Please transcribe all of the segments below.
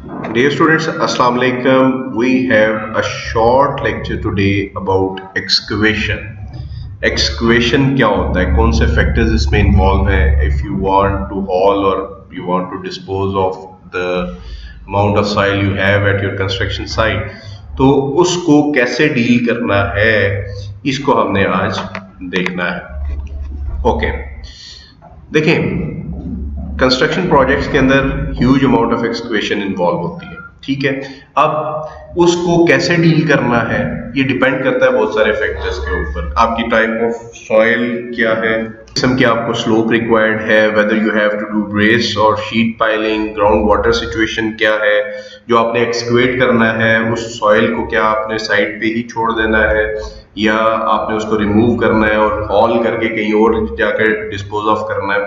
Dear students, Assalamu alaikum. We have a short lecture today about excavation. Excavation क्या होता है, कौन से फैक्टर्स इसमें इन्वॉल्व हैं, if you want to haul or you want to dispose of the amount of soil you have at your construction site, तो उसको कैसे डील करना है, इसको हमने आज देखना है। ओके, देखें, कंस्ट्रक्शन प्रोजेक्ट्स के अंदर huge amount of excavation involve होती है, ठीक है। अब उसको कैसे डील करना है ये डिपेंड करता है बहुत सारे फैक्टर्स के ऊपर। आपकी टाइप ऑफ सॉइल क्या है, किस्म की आपको स्लोप रिक्वायर्ड है, whether you have to do brace और sheet piling, ground water situation क्या है, जो आपने एक्सकवेट करना है उस सॉइल को क्या आपने साइड पे ही छोड़ देना है या आपने उसको रिमूव करना है और हॉल करके कहीं और जाकर डिस्पोज ऑफ करना है।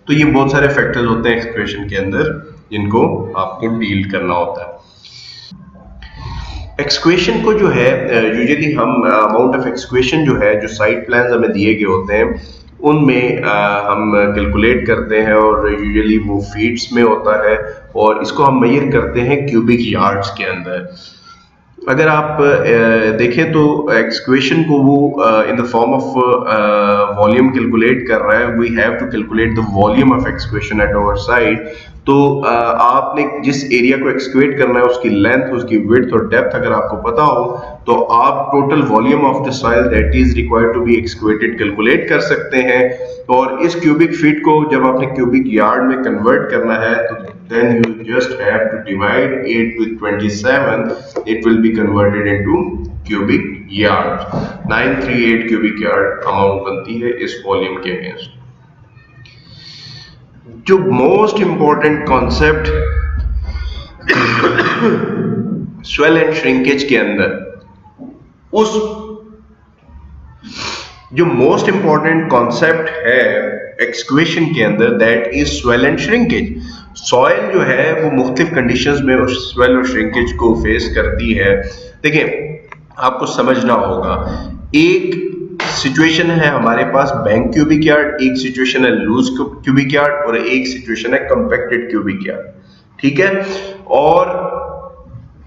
तो ये बहुत सारे फैक्टर्स होते हैं एक्सकवेशन के अंदर जिनको आपको डील करना होता है। एक्सक्वेशन को जो है यूजुअली हम अमाउंट ऑफ एक्सक्वेशन जो है, जो साइट प्लान्स हमें दिए गए होते हैं उनमें हम कैलकुलेट करते हैं और यूजुअली वो फीट्स में होता है और इसको हम मेजर करते हैं क्यूबिक यार्ड्स के अंदर। अगर आप देखें तो एक्सक्वेशन को वो in the form of volume calculate कर रहा है। We have to calculate the volume of excavation at our side. तो आपने जिस एरिया को एक्सक्वेट करना है उसकी लेंथ, उसकी विड्थ और डेप्थ अगर आपको पता हो तो आप total volume of the soil that is required to be excavated calculate कर सकते हैं। और इस क्यूबिक फीट को जब आपने क्यूबिक यार्ड में कन्वर्ट करना है तो then you just have to divide 8 with 27. It will be converted into cubic yard. 938 cubic yard amount बनती है इस वॉल्यूम के अगेंस्ट। जो most important concept swell and shrinkage के अंदर, उस जो मोस्ट इंपॉर्टेंट कॉन्सेप्ट है एक्सक्वेशन के अंदर, that is swell and shrinkage. Soil जो है वो मुख्तलिफ कंडीशंस में स्वेल और श्रिंकेज को फेस करती है। देखिए, आपको समझना होगा, एक सिचुएशन है हमारे पास बैंक क्यूबिक यार्ड, एक सिचुएशन है लूज क्यूबिक यार्ड और एक सिचुएशन है कंपैक्टेड क्यूबिक यार्ड, ठीक है। और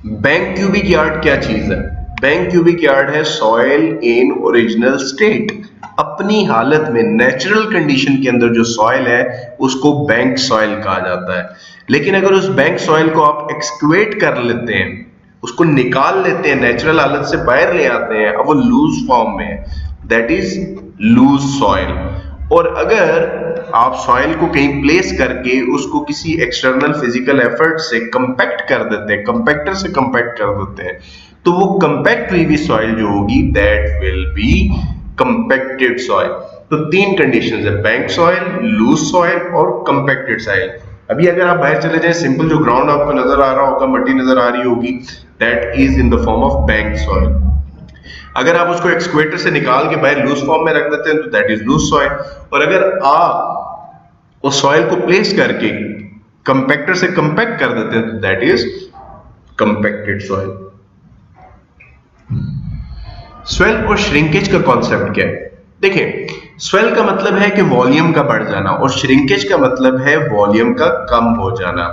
बैंक क्यूबिक यार्ड क्या चीज है? बैंक क्यूबिक यार्ड है सॉइल इन ओरिजिनल स्टेट, अपनी हालत में नेचुरल कंडीशन के अंदर जो सॉइल है उसको बैंक सॉइल कहा जाता है। लेकिन अगर उस बैंक सॉइल को आप एक्सक्वेट कर लेते हैं, उसको निकाल लेते हैं, नेचुरल हालत से बाहर ले आते हैं, अब वो लूज फॉर्म में है, दैट इज लूज सॉइल। और अगर आप सॉइल को कहीं प्लेस करके उसको किसी एक्सटर्नल फिजिकल एफर्ट से कंपैक्ट कर देते हैं, कंपैक्टर से कंपैक्ट कर देते हैं, तो वो कंपैक्ट हुई हुई सॉइल जो होगी that will be compacted soil. तो तीन कंडीशंस है, बैंक सॉइल, लूज सॉइल और कंपैक्टेड सॉइल। अभी अगर आप बाहर चले जाएं, सिंपल जो ग्राउंड आपको नजर आ रहा होगा, मट्टी नजर आ रही होगी, that is in the form of bank soil. अगर आप उसको एक्सक्वेटर से निकाल के बाहर लूज फॉर्म में रख देते हैं तो दैट इज लूज सॉइल। और अगर आप उस सॉइल को प्लेस करके कंपैक्टर से कंपैक्ट कर देते हैं तो that is compacted soil. Swell और श्रिंकेज का कॉन्सेप्ट क्या है? देखिए, स्वेल का मतलब है कि वॉल्यूम का बढ़ जाना और श्रिंकेज का मतलब है वॉल्यूम का कम हो जाना।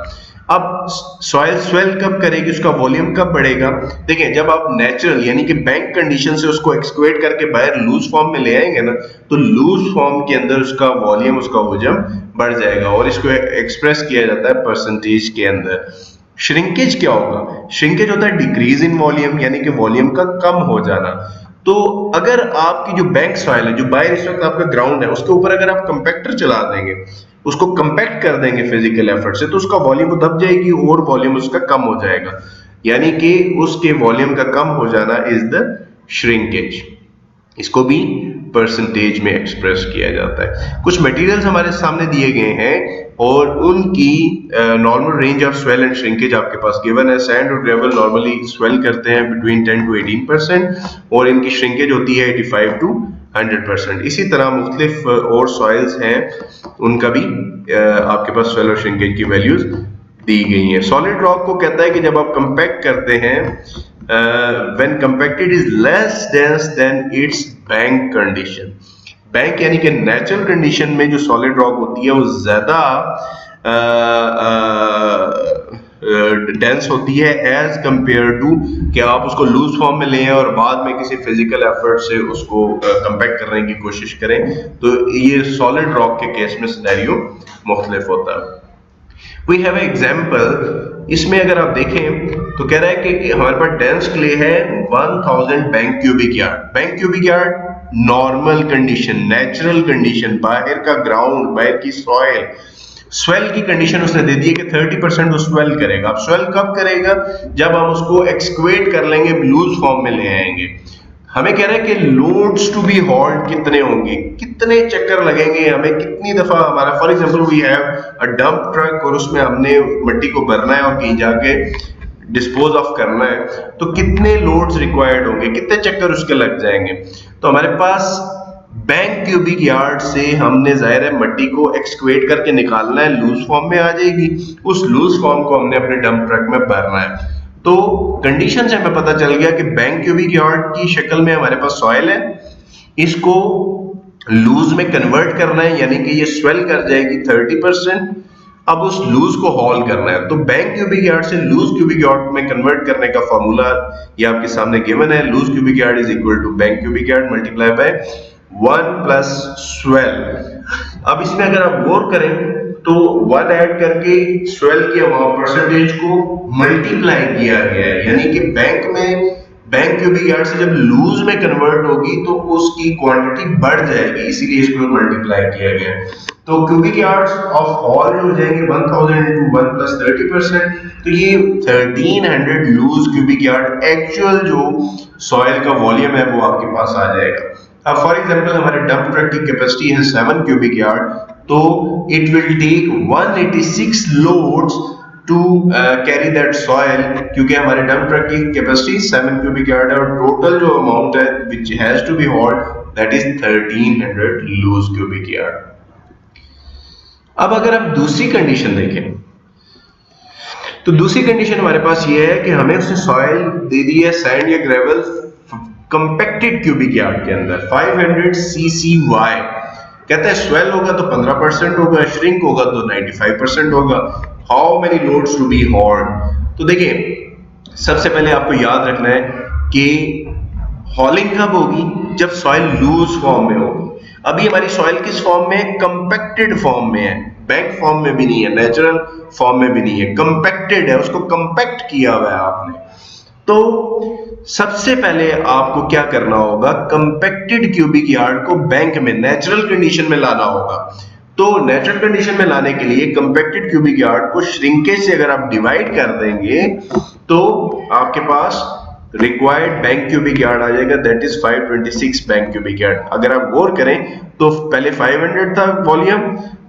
अब सॉइल स्वेल कब करेगी, उसका वॉल्यूम कब बढ़ेगा? देखिए, जब आप नेचुरल यानी कि बैंक कंडीशन से उसको एक्सक्वेट करके बाहर लूज फॉर्म में ले आएंगे ना, तो लूज फॉर्म के अंदर उसका वॉल्यूम, उसका वजन बढ़ जाएगा और इसको एक्सप्रेस किया जाता है परसेंटेज के अंदर। श्रिंकेज क्या होगा? श्रिंकेज होता है डिक्रीज इन वॉल्यूम, यानी कि वॉल्यूम का कम हो जाना। तो अगर आपकी जो बैंक सॉइल है, जो बाहर इस वक्त आपका ग्राउंड है, उसके ऊपर अगर आप कंपैक्टर चला देंगे, उसको कंपैक्ट कर देंगे फिजिकल एफर्ट से, तो उसका वॉल्यूम दब जाएगी और वॉल्यूम उसका कम हो जाएगा, यानी कि उसके वॉल्यूम का कम हो जाना इज द श्रिंकेज। इसको भी परसेंटेज में एक्सप्रेस किया जाता है। कुछ मटेरियल्स हमारे सामने दिए गए हैं और उनकी normal range of swell and shrinkage आपके पास गिवन है। सैंड और ग्रेवल नॉर्मली स्वेल करते हैं बिटवीन 10 to 18% और इनकी श्रिंकेज होती है 85 to 100%। इसी तरह मुख्तलिफ और सॉइल्स हैं, उनका भी आपके पास स्वेल और श्रिंकेज की वैल्यूज दी गई हैं। सॉलिड रॉक को कहता है कि जब आप कंपैक्ट करते हैं, when compacted is less dense than its bank condition। Bank यानी कि नेचुरल कंडीशन में जो सॉलिड रॉक होती है वो ज्यादा डेंस होती है एज कंपेयर टू कि आप उसको लूज फॉर्म में लें और बाद में किसी फिजिकल एफर्ट से उसको कंपैक्ट करने की कोशिश करें। तो ये सॉलिड रॉक के केस में सिनेरियो मुख्तलिफ होता है। वी हैव एग्जाम्पल, इसमें अगर आप देखें तो कह रहा है कि हमारे पास डेंस क्ले है 1000 bank cubic yard. Bank cubic yard normal condition, natural condition, बाहर का ग्राउंड, बाहर की सॉइल, स्वेल की कंडीशन उसने दे दी है कि 30% वो स्वेल करेगा। अब स्वेल कब करेगा? जब हम उसको एक्सक्वेट कर लेंगे, लूज फॉर्म में ले आएंगे। हमें कह रहा है कि लोड्स टू बी हॉल्ड कितने होंगे, कितने चक्कर लगेंगे, हमें कितनी दफा हमारा, for example we have a dump truck और उसमें हमने मिट्टी को भरना है और कहीं जाके डिस्पोज ऑफ करना है, तो कितने लोड्स रिक्वायर्ड होंगे, कितने चक्कर उसके लग जाएंगे। तो हमारे पास बैंक क्यूबिक यार्ड से हमने जाहिर है मिट्टी को एक्सक्वेट करके निकालना है, लूज फॉर्म में आ जाएगी, उस लूज फॉर्म को हमने अपने डंप ट्रक में भरना है। तो कंडीशन से हमें पता चल गया कि बैंक क्यूबिक यार्ड की शक्ल में हमारे पास सॉइल है, इसको लूज में कन्वर्ट करना है, यानी कि ये स्वेल कर जाएगी 30%। अब उस लूज को हॉल करना है। तो बैंक क्यूबिक यार्ड से लूज क्यूबिक यार्ड में कन्वर्ट करने का फॉर्मूला ये आपके सामने गिवन है। Loose cubic yard is equal to bank cubic yard multiply by 1 plus swell. अब इसमें अगर आप गौर करें तो 1 ऐड करके स्वेल की अमाउंट परसेंटेज को मल्टीप्लाई किया गया है, यानी कि बैंक क्यूबिक यार्ड से जब लूज में कन्वर्ट होगी तो उसकी क्वांटिटी बढ़ जाएगी, इसीलिए इसको मल्टीप्लाई किया गया। तो क्यूबिक यार्ड्स ऑफ हॉल हो जाएंगे 1000 into 1 plus 30%, तो ये 1300 लूज क्यूबिक यार्ड एक्चुअल जो सॉइल का वॉल्यूम है वो आपके पास आ जाएगा। अब फॉर एग्जांपल हमारे डंप ट्रक की कैपेसिटी है 7 क्यूबिक यार्ड, तो it will take 186 loads to carry that soil, क्योंकि हमारे डंप ट्रक की कैपेसिटी 7 क्यूबिक यार्ड है और टोटल जो अमाउंट है which has to be hauled that is 1300 loose cubic yard. अब अगर आप दूसरी कंडीशन देखें तो दूसरी कंडीशन हमारे पास ये है कि हमें उसने सॉइल दे दी है सैंड या ग्रेवल कंपैक्टेड क्यूबिक यार्ड के अंदर 500 CCY। कहता है स्वेल होगा तो 15% होगा, श्रिंक होगा तो 95% होगा। How many loads to be hauled? तो देखिए सबसे पहले आपको याद रखना है कि हॉलिंग कब होगी? जब सॉइल लूज फॉर्म में होगी। अभी हमारी सॉइल किस फॉर्म में है? कंपैक्टेड फॉर्म में है, बैंक फॉर्म में भी नहीं है, नेचुरल फॉर्म में भी नहीं है, कंपैक्टेड है, उसको कंपैक्ट किया हुआ है आपने। तो सबसे पहले आपको क्या करना होगा? कंपैक्टेड क्यूबिक यार्ड को बैंक में नेचुरल कंडीशन में लाना होगा। तो नेचुरल कंडीशन में लाने के लिए कंपैक्टेड क्यूबिक यार्ड को श्रिंकेज से अगर आप डिवाइड कर देंगे तो आपके पास रिक्वायर्ड बैंक क्यूबिक यार्ड आ जाएगा, that is 526 bank cubic yard. अगर आप गौर करें तो पहले 500 था वॉल्यूम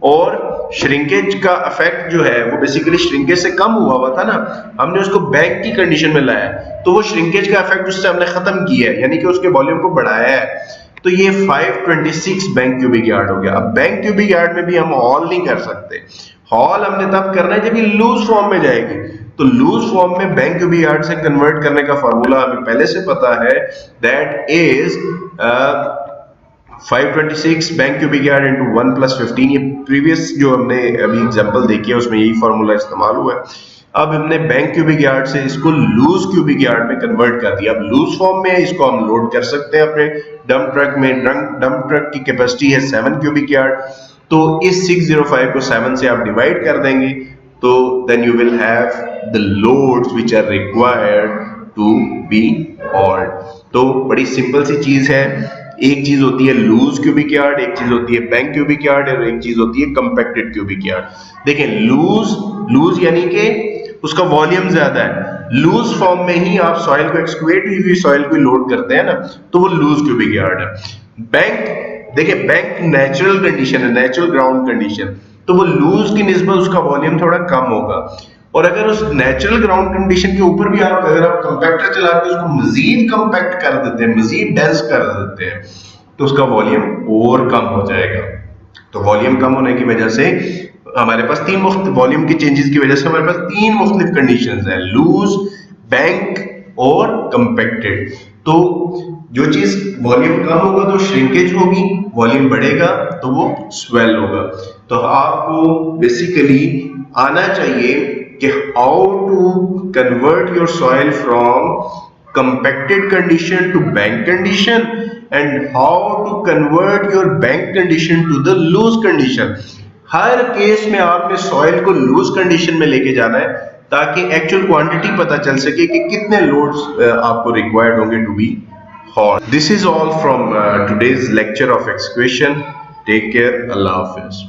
और श्रिंकेज का इफेक्ट जो है वो बेसिकली श्रिंकेज से कम हुआ था ना, हमने उसको बैंक की कंडीशन में लाया, तो वो श्रिंकेज का इफेक्ट उससे हमने खत्म किया है, यानी कि उसके वॉल्यूम को बढ़ाया है। तो ये 526 बैंक क्यूबिक यार्ड हो गया। अब बैंक क्यूबिक यार्ड में भी हम हॉल नहीं कर सकते, हॉल हमने तब करना है जब ये लूज फॉर्म में जाएगी। तो लूज फॉर्म में बैंक क्यूबिक यार्ड से कन्वर्ट करने का फार्मूला हमें पहले से पता है, that is 526 bank cubic yard into 1 plus 15। ये प्रीवियस जो हमने अभी एग्जांपल देखी है उसमें यही फार्मूला इस्तेमाल हुआ है। अब हमने बैंक क्यूबिक यार्ड से इसको लूज क्यूबिक यार्ड में कन्वर्ट कर दिया। अब लूज फॉर्म में इसको हम लोड कर सकते हैं अपने डंप ट्रक में। डंप ट्रक की कैपेसिटी है 7 क्यूबिक यार्ड, तो इस 605 को 7 से आप डिवाइड कर देंगे तो then you will have the loads which are required to be hauled. तो बड़ी सिंपल सी चीज है, एक चीज होती है लूज क्यूबिक यार्ड, एक चीज होती है बैंक क्यूबिक यार्ड और एक चीज होती है कंपैक्टेड क्यूबिक यार्ड। देखें लूज यानी कि उसका वॉल्यूम ज्यादा है, लूज फॉर्म में ही आप सॉइल को एक्सक्वेट हुई सॉइल को लोड करते हैं ना, तो वो लूज क्यूबिक यार्ड है। बैंक देखिए बैंक नेचुरल कंडीशन है, नेचुरल ग्राउंड कंडीशन, तो वो लूज की निस्बत उसका वॉल्यूम थोड़ा कम होगा। और अगर उस नेचुरल ग्राउंड कंडीशन के ऊपर भी अगर आप कंपैक्टर चला के उसको मजीद कंपैक्ट कर देते हैं, मजीद डेंस कर देते हैं, तो उसका वॉल्यूम और कम हो जाएगा। तो वॉल्यूम कम होने की वजह से हमारे पास वॉल्यूम की चेंजेस की वजह से हमारे पास 3 मुख्तलिफ कंडीशंस हैं, लूज, बैंक और कंपैक्टेड। तो जो चीज वॉल्यूम कम होगा तो श्रिंकेज होगी, वॉल्यूम बढ़ेगा तो वो स्वेल होगा। तो आपको बेसिकली आना चाहिए कि how to convert your soil from compacted condition to bank condition and how to convert your bank condition to the loose condition. Her case में आपने सॉइल को लूज कंडीशन में लेके जाना है ताकि एक्चुअल क्वांटिटी पता चल सके कि कितने लोड्स आपको रिक्वायर्ड होंगे to be hauled. This is all from today's lecture of excavation. Take care. अल्लाह हाफिज.